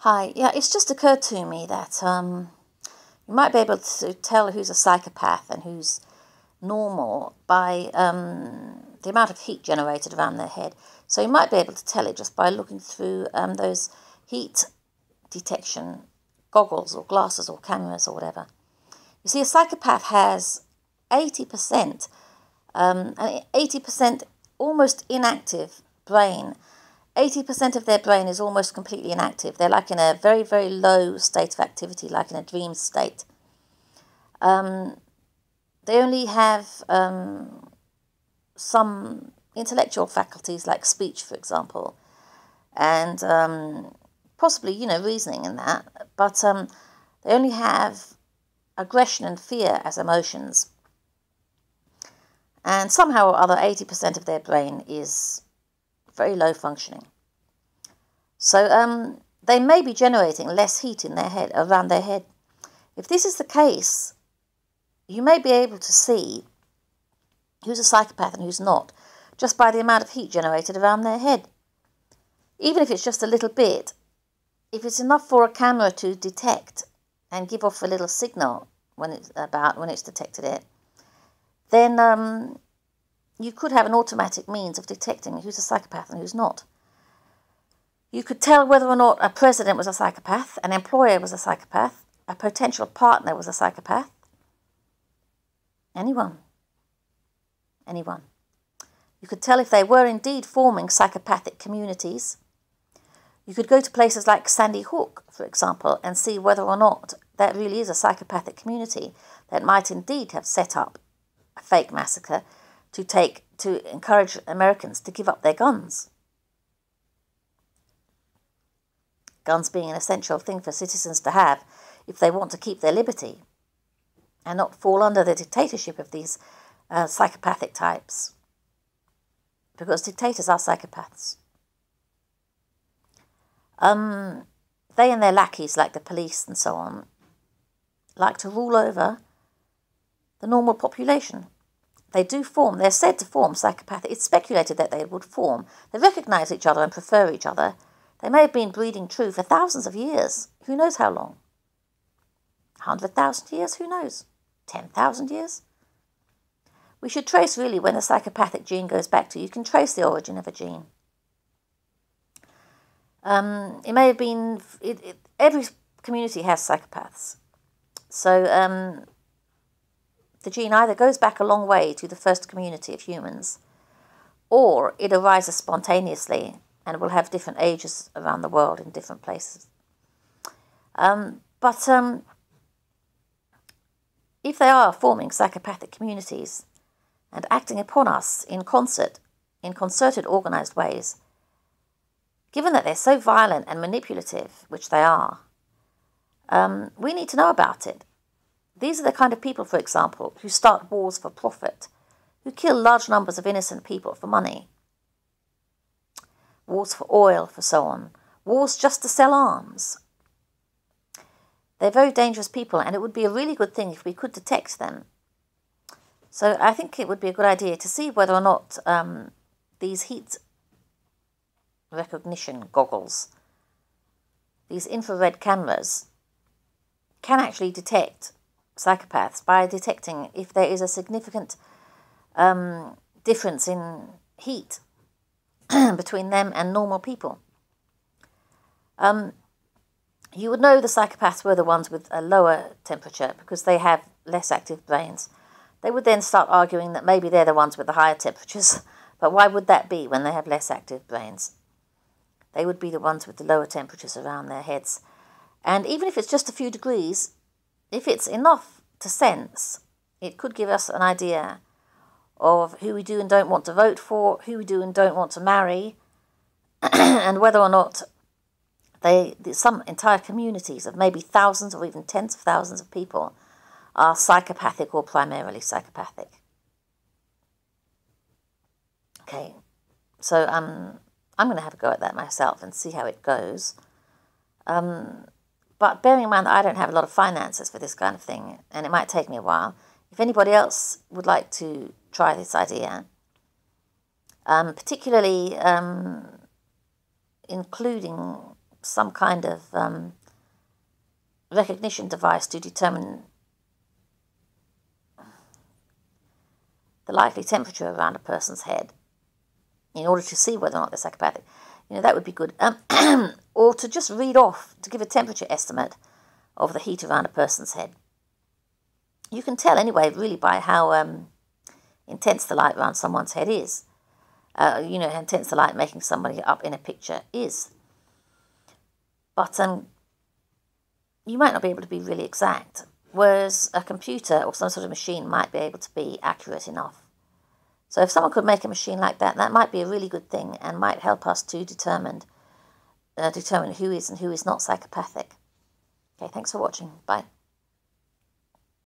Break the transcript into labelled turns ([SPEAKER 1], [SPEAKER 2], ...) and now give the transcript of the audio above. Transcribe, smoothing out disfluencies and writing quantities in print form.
[SPEAKER 1] Hi, yeah, it's just occurred to me that you might be able to tell who's a psychopath and who's normal by the amount of heat generated around their head. So you might be able to tell it just by looking through those heat detection goggles or glasses or cameras or whatever. You see, a psychopath has 80%, an 80% almost inactive brain. 80% of their brain is almost completely inactive. They're like in a very, very low state of activity, like in a dream state. They only have some intellectual faculties like speech, for example, and possibly, reasoning and that. But they only have aggression and fear as emotions. And somehow or other, 80% of their brain is very low functioning. So they may be generating less heat in their head, around their head. If this is the case, you may be able to see who's a psychopath and who's not, just by the amount of heat generated around their head. Even if it's just a little bit, if it's enough for a camera to detect and give off a little signal when it's detected it, then you could have an automatic means of detecting who's a psychopath and who's not. You could tell whether or not a president was a psychopath, an employer was a psychopath, a potential partner was a psychopath. Anyone. You could tell if they were indeed forming psychopathic communities. You could go to places like Sandy Hook, for example, and see whether or not that really is a psychopathic community that might indeed have set up a fake massacre to encourage Americans to give up their guns. Guns being an essential thing for citizens to have if they want to keep their liberty and not fall under the dictatorship of these psychopathic types. Because dictators are psychopaths. They and their lackeys, like the police and so on, like to rule over the normal population. They do form, they're said to form psychopathic. It's speculated that they would form. They recognise each other and prefer each other. They may have been breeding true for thousands of years. Who knows how long? 100,000 years? Who knows? 10,000 years? We should trace really when the psychopathic gene goes back to. You can trace the origin of a gene. It may have been, every community has psychopaths. So the gene either goes back a long way to the first community of humans, or it arises spontaneously and will have different ages around the world in different places. But if they are forming psychopathic communities and acting upon us in concert, in concerted, organised ways, given that they're so violent and manipulative, which they are, we need to know about it. These are the kind of people, for example, who start wars for profit, who kill large numbers of innocent people for money. Wars for oil, for so on. Wars just to sell arms. They're very dangerous people, and it would be a really good thing if we could detect them. So I think it would be a good idea to see whether or not these heat recognition goggles, these infrared cameras, can actually detect psychopaths by detecting if there is a significant difference in heat between them and normal people. You would know the psychopaths were the ones with a lower temperature because they have less active brains. They would then start arguing that maybe they're the ones with the higher temperatures, but why would that be when they have less active brains? They would be the ones with the lower temperatures around their heads. And even if it's just a few degrees, if it's enough to sense, it could give us an idea of who we do and don't want to vote for, who we do and don't want to marry, and whether or not some entire communities of maybe thousands or even tens of thousands of people are psychopathic or primarily psychopathic. Okay, so I'm going to have a go at that myself and see how it goes. But bearing in mind that I don't have a lot of finances for this kind of thing, and it might take me a while, if anybody else would like to try this idea, particularly including some kind of recognition device to determine the likely temperature around a person's head in order to see whether or not they're psychopathic. That would be good. Or to just read off, to give a temperature estimate of the heat around a person's head. You can tell anyway, really, by how intense the light around someone's head is. How intense the light making somebody up in a picture is. But you might not be able to be really exact, whereas a computer or some sort of machine might be able to be accurate enough. So if someone could make a machine like that, that might be a really good thing and might help us to determine who is and who is not psychopathic. Okay, thanks for watching. Bye.